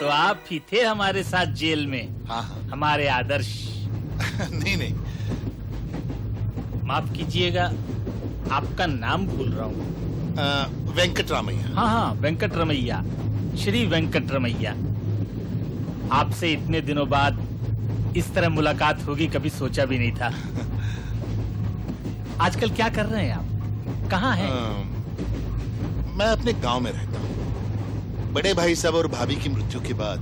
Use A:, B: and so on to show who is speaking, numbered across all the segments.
A: तो आप ही थे हमारे साथ जेल में।
B: हाँ हाँ।
A: हमारे आदर्श।
B: नहीं नहीं,
A: माफ कीजिएगा, आपका नाम भूल रहा हूँ।
B: वेंकटरामैया।
A: हाँ हाँ, वेंकटरमैया, श्री वेंकटरमैया। आपसे इतने दिनों बाद इस तरह मुलाकात होगी कभी सोचा भी नहीं था। आजकल क्या कर रहे हैं आप? कहाँ हैं?
B: मैं अपने गांव में रहता हूँ। बड़े भाई साहब और भाभी की मृत्यु के बाद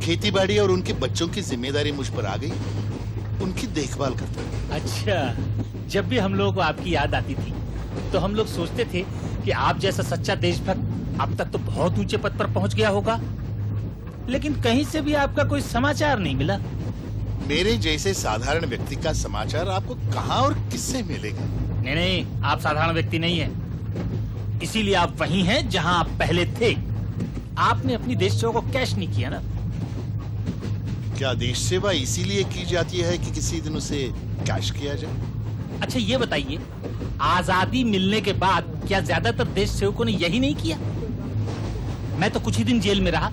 B: खेतीबाड़ी और उनके बच्चों की जिम्मेदारी मुझ पर आ गई। उनकी देखभाल करता हूँ।
A: अच्छा, जब भी हम लोगों को आपकी याद आती थी तो हम लोग सोचते थे कि आप जैसा सच्चा देशभक्त अब तक तो बहुत ऊंचे पद पर पहुंच गया होगा, लेकिन कहीं से भी आपका कोई समाचार नहीं मिला।
B: मेरे जैसे साधारण व्यक्ति का समाचार आपको कहाँ और किससे मिलेगा?
A: नहीं नहीं, आप साधारण व्यक्ति नहीं हैं, इसीलिए आप वहीं हैं जहां आप पहले थे। आपने अपनी देश सेवा को कैश नहीं किया ना।
B: क्या देश सेवा इसीलिए की जाती है कि किसी दिन उसे कैश किया जाए?
A: अच्छा ये बताइए, आजादी मिलने के बाद क्या ज्यादातर देश सेवकों ने यही नहीं किया? मैं तो कुछ ही दिन जेल में रहा,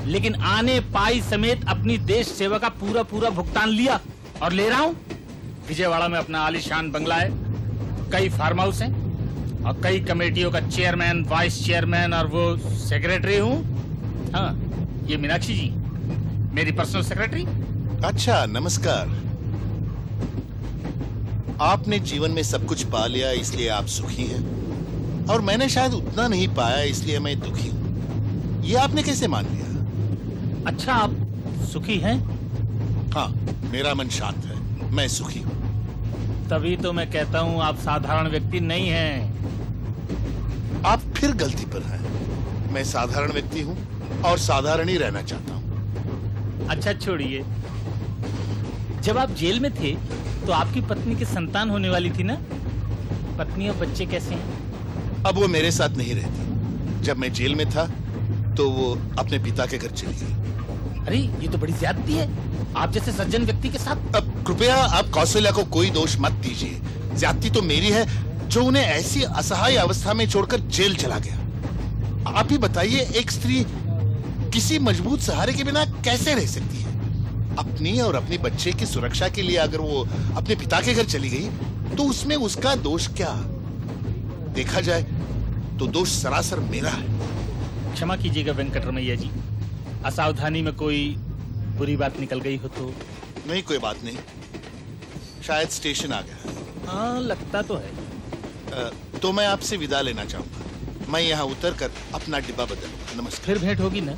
A: लेकिन आने पाई समेत अपनी देश सेवा का पूरा पूरा भुगतान लिया और ले रहा हूं। विजयवाड़ा में अपना आलीशान बंगला है, कई फार्म हाउस हैं और कई कमेटियों का चेयरमैन, वाइस चेयरमैन और वो सेक्रेटरी हूँ। हाँ, ये मीनाक्षी जी मेरी पर्सनल सेक्रेटरी।
B: अच्छा, नमस्कार। आपने जीवन में सब कुछ पा लिया इसलिए आप सुखी हैं, और मैंने शायद उतना नहीं पाया इसलिए मैं दुखी हूँ। ये आपने कैसे मान लिया?
A: अच्छा, आप सुखी हैं?
B: हाँ, मेरा मन शांत है, मैं सुखी हूँ।
A: तभी तो मैं कहता हूँ आप साधारण व्यक्ति नहीं हैं।
B: आप फिर गलती पर हैं। मैं साधारण व्यक्ति हूँ और साधारण ही रहना चाहता हूँ।
A: अच्छा छोड़िए, जब आप जेल में थे तो आपकी पत्नी की संतान होने वाली थी ना? पत्नी और बच्चे कैसे हैं?
B: अब वो मेरे साथ नहीं रहती। जब मैं जेल में था तो वो अपने पिता के घर चली गई।
A: अरे ये तो बड़ी ज्यादती है, आप जैसे सज्जन व्यक्ति के साथ।
B: अब कृपया आप कौशल्या को कोई दोष मत दीजिए। ज्यादती तो मेरी है जो उन्हें ऐसी असहाय अवस्था में छोड़कर जेल चला गया। आप ही बताइए, एक स्त्री किसी मजबूत सहारे के बिना कैसे रह सकती है? अपनी और अपने बच्चे की सुरक्षा के लिए अगर वो अपने पिता के घर चली गई तो उसमें उसका दोष क्या? देखा जाए तो दोष सरासर मेरा है।
A: क्षमा कीजिएगा वेंकटरमैया जी, असावधानी में कोई बुरी बात निकल गई हो तो।
B: नहीं, कोई बात नहीं, शायद स्टेशन आ गया।
A: हाँ, लगता तो है।
B: तो मैं आपसे विदा लेना चाहूंगा। मैं यहाँ उतरकर अपना डिब्बा बदलूंगा। नमस्कार।
A: फिर भेंट होगी ना?